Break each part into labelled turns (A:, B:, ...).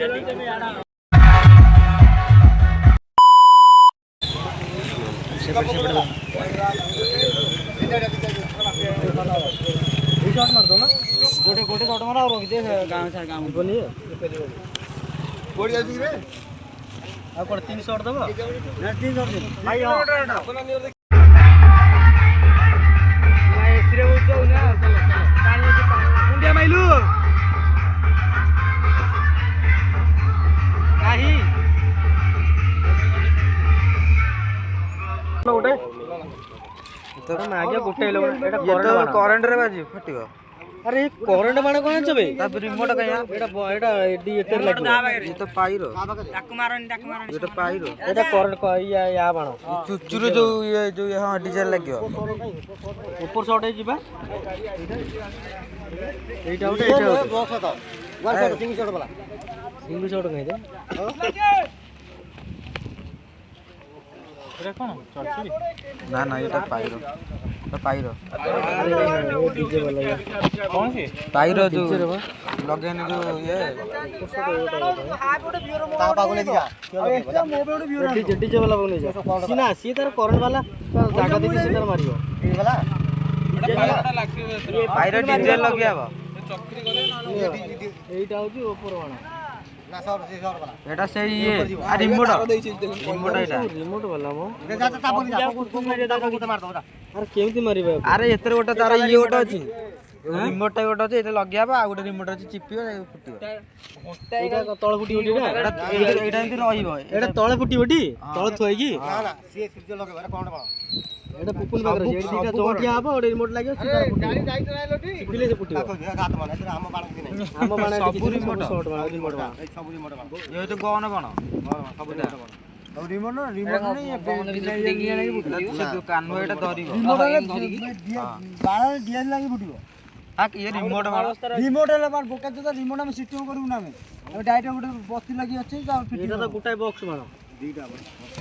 A: मार दो ना गोटे गोटे शॉट मारा और रोक दे गांव से गांव बोलिए कोड़ी जाती रे आ कोड 3 शॉट दबो ना 3 शॉट दे भाई हां अपना नहीं देख भाई एसरे हो जाओ ना पानी मुंडिया माइलू नाही गोटे तो आगे गोटे लो एटा करंट रे बाजी फटिगो अरे करंट माने कोन छबे ता रिमोट कया एटा एडी एतर लाग ये तो पाइरो टाक मारन ये तो पाइरो एटा करंट को या बाण चुचुरो जो ये हां डीजल लाग्यो ऊपर शॉट है जीबा एटा उठे एटा बॉक्स तो वन शॉट सिंगल शॉट वाला सिंगल शॉट कहि दे एटा कोन चर्ची ना ना एटा पाइरो तो पाइरो डीजे वाला कौन सी पाइरो जो लगेने जो ये ता पागले दिया डीजे वाला बने जा सीना सी तार करंट वाला जागा देखि सीधा मारियो ई वाला पाइरो डीजे लगियाबो चक्री करे एटा होची ऊपर वाला ना सर वाला एटा से ये रिमोट रिमोट वाला मो जा ता बोली जा को मारे दा को मार दो अरे केमती मारिबे अरे एतर गोटा तार ये गोटा अछि रिमोट टा गोटा अछि एटा लगियाबा आ गोटा रिमोट अछि चिपियो फुटियो एटा तळ फुटी फुटी ना एटा एंती रहिबो एटा तळ फुटी फुटी तळ थोइ की ना ना से सूर्य लगे कोन बा एटा पुपुल बागर एडी दिटा जोटिया हबो ओडे रिमोट लागियो गाड़ी जाई तो नाइलोटी चिपिले से फुटियो हाथ माने एटा हम बाण कि नै हम बाण सब रिमोट शॉट मार रिमोट बा सब रिमोट बा ये तो गन बण सब रिमोट बण और रिमोट नहीं कानो एटा धरिबो बाण दिया लागि फुटिबो आ ये रिमोट मार रिमोट ले बार बोका तो रिमोट में सिस्टम करू ना में डायरेक्ट गोटे बस्ती लागि अछि तो फिट एटा तो गुटाई बॉक्स मार दीटा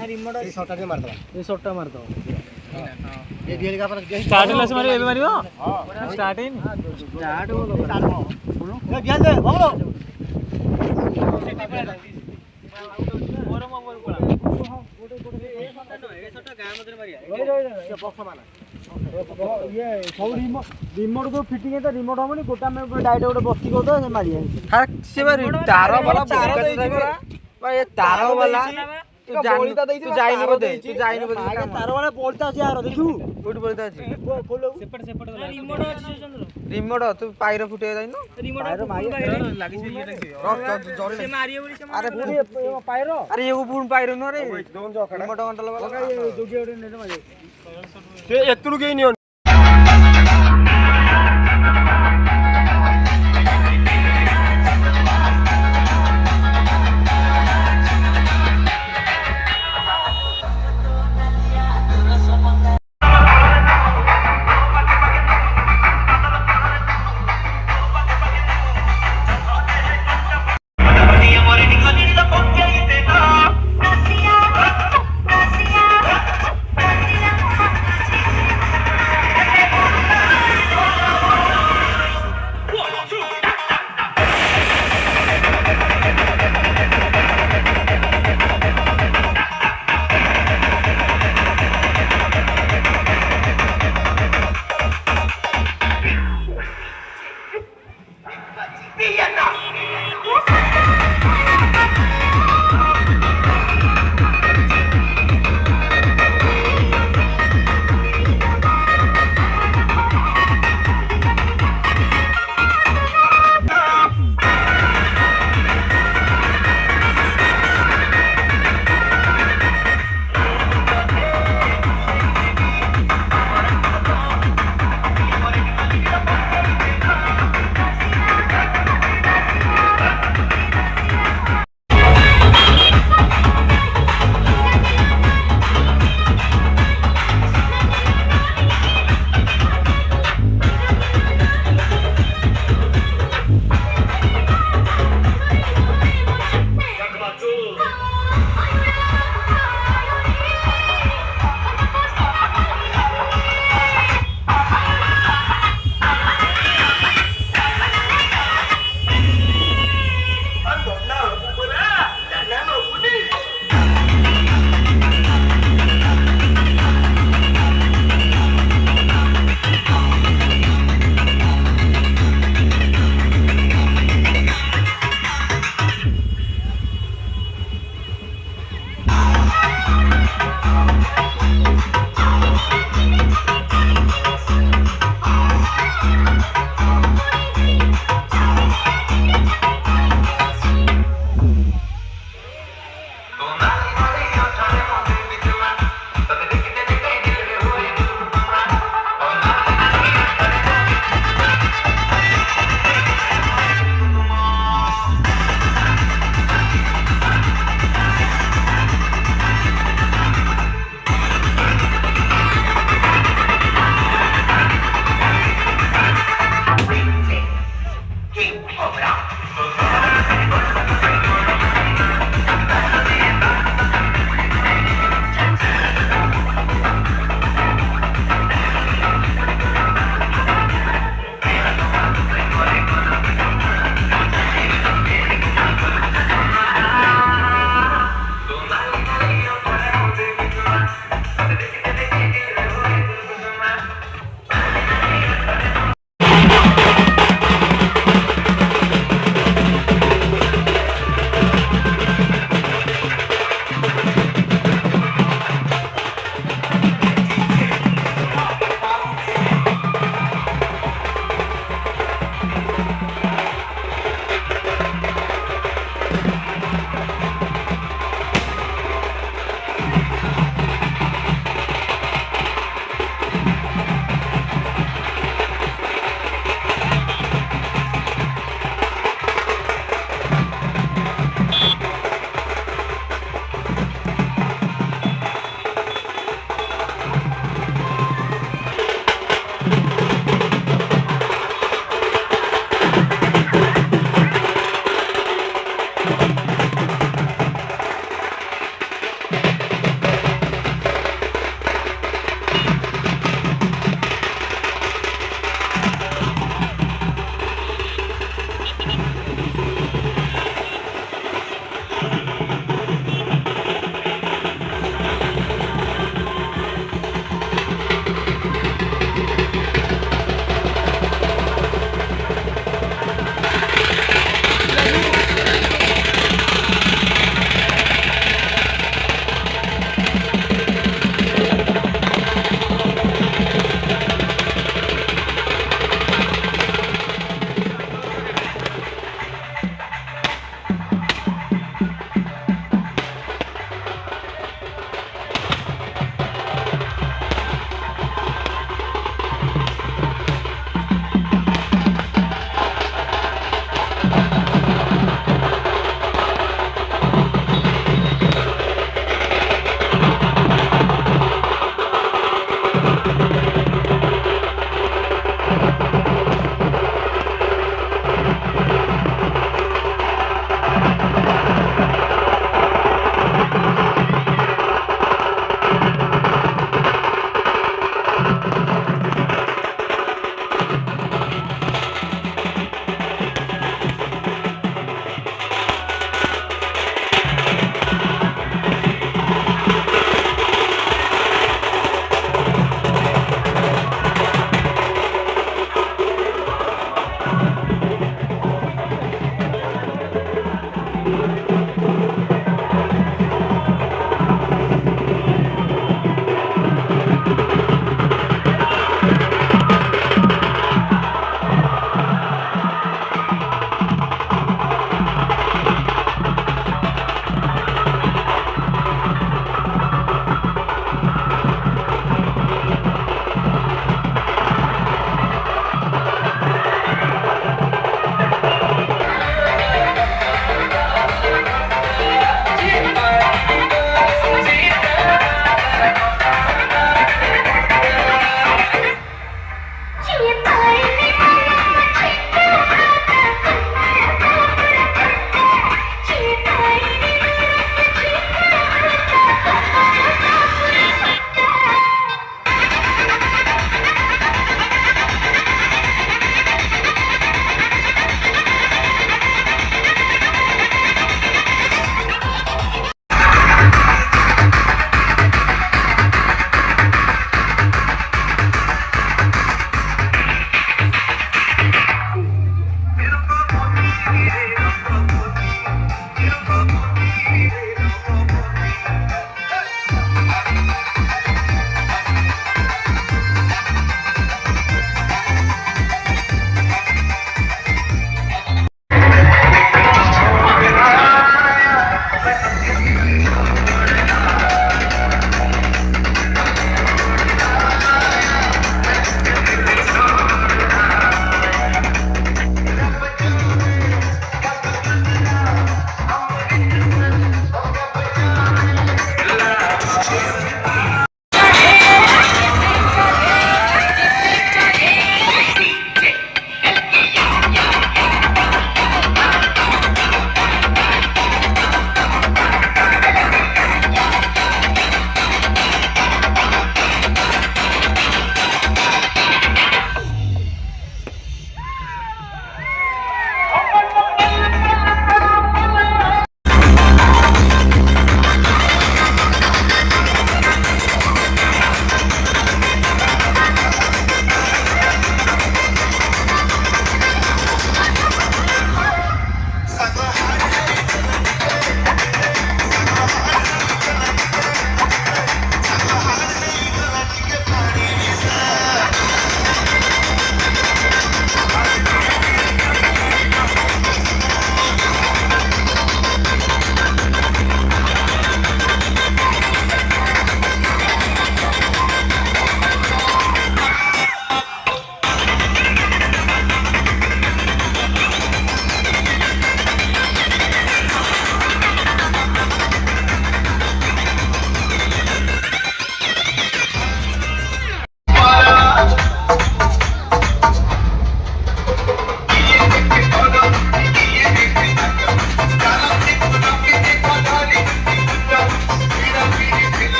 A: आ रिमोट ए शॉट के मार दो ए शॉट मार दो ये दियल का पर स्टार्ट लेस मारी एबे मारियो हां स्टार्ट इन स्टार्ट बोलो बोलो ए ध्यान दे बोलो सिटी पर और मोबाइल कोला गोटे गोटे ए शॉट न ए शॉट गाय मधे मारिया ये बॉक्स माना ये सब रिमोट को फिटिंग है तो रिमोट हमनी गोटा में डायरेक्ट गोटे बस्ती को तो मारिया हां से तार वाला भाई ये तार वाला तू बोलता दे तू जाई न बदे आगे तार वाला बोलता আছে यार देखू कोठी बोलता আছে खोलो सेपट वाला रिमोट আছে चंद्र रिमोट तू पाइरो फुटे जाई न रिमोट लागी से ये जरे से मारिए बोली से अरे पाइरो अरे एगो पूर्ण पाइरो न रे दोन जो खड़ा रिमोट कंट्रोल वाला जोगी ओडे ने मारे से एतनु के नहीं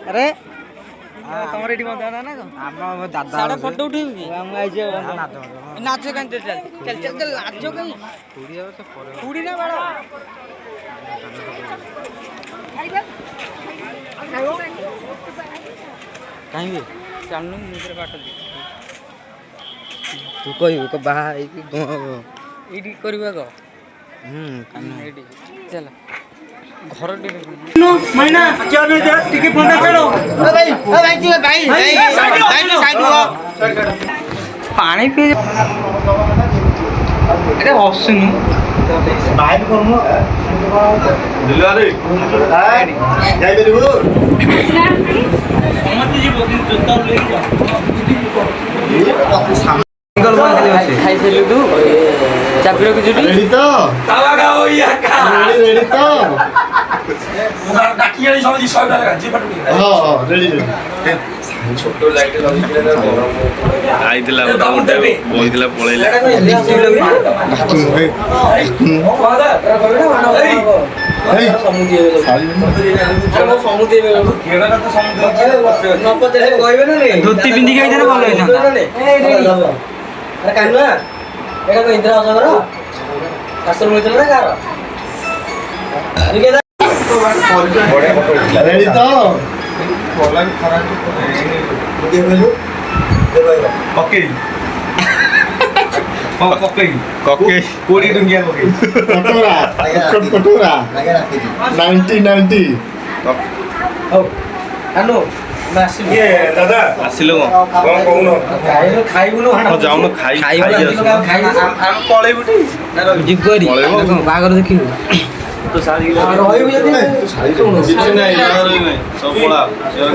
A: अरे तमर एठी बंद ना हम दादा साडे फोटो उठेबी कि हम आइजे नाच कान चल चल नाच कहीं पूरी ना बड़ा कहीं भी चलनु निकर बाट तू कहू को बाहा एठी करबा को एठी चल घर महीना चलो टिके फोन चलो भाई साइड हो पानी पी अरे हसनु बाहर करमु दिला रे जाई बेलु समझ जी बोल जता ले जा खाई चलू तू चाबी रखी जुटी रेडी तो तावा गाओ या का रेडी तो उगार डाकी वाली समझी 100 টাকা জি পাটুনি हां रेडी ছোট লাইট লাগিলে না গরম আইদিলা ওটা কইদিলা পড়াইলা এই সমুদ্র দেবে সমুদ্র দেবে কেডা তো সমুদ্র নপতে কইবে না রে ধুতি পিন্দি গাইতে না ভালো হইনা अरे कान्ना एटा को इंदिरा आवास करो कास्टर मिलते ना कार रेडी तो बोला खराब दे बोलू दे भाई ओके ओके ओके कोड़ी दुनिया ओके कटोरा कटोरा 90 ओ कान्नो ये दादा आसिलो कोन कहूनो खाइबुनो हां जाउनो खाइ खाइ हम पळे बुटी जिगरी बागर देखिबो तो सारी रहिबो जदी सारी କିଛି नाही रहिबो नाही सब पळा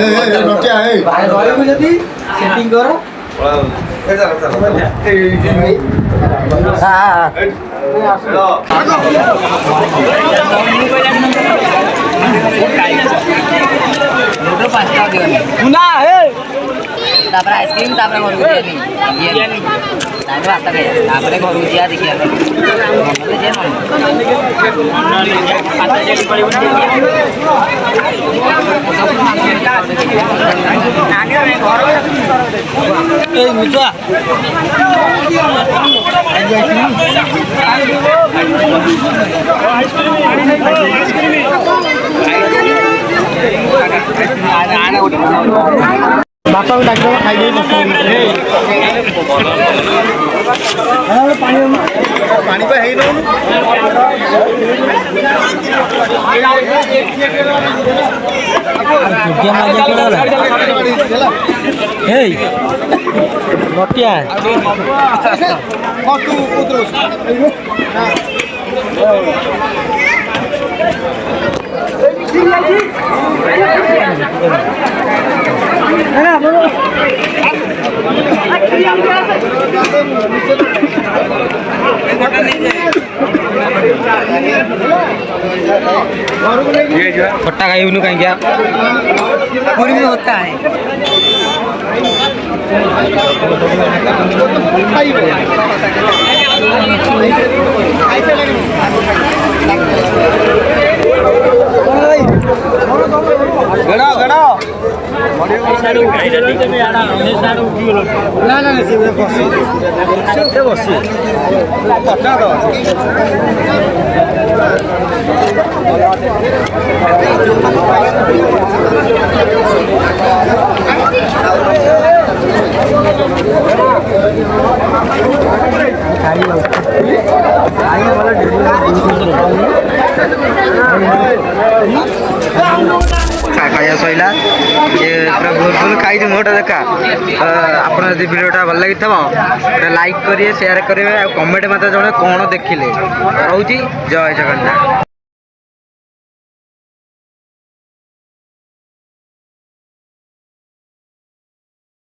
A: ए नटिया ए रहिबो जदी सेटिंग कर पळा ए लोटो पास्ता दियो पुना हे तापर आइसक्रीम तापर घर को दिया नहीं तापर आता गया तापर घर को दिया देखिए मनले जे पाता जेली पड़ी आगे रे घर ए मुजा बापा को डाक्टर खाई दे पानी पे है नटिया खट्टा खाई उन्हें कहीं क्या पूरी में होता है गड़ा गड़ा ना ना से बसी पटा दो
B: ପୁରା ଭୁଲ ଖାଇଛୁ ମୋଟା ଦେଖା। ଆପଣ ଯଦି ଭିଡ଼ିଓଟା ଭଲ ଲାଗିଥିବ ଗୋଟେ ଲାଇକ୍ କରିବେ, ସେୟାର କରିବେ, ଆଉ କମେଣ୍ଟ ମଧ୍ୟ ଜଣେ କ'ଣ ଦେଖିଲେ। ରହୁଛି, ଜୟ ଜଗନ୍ନାଥ।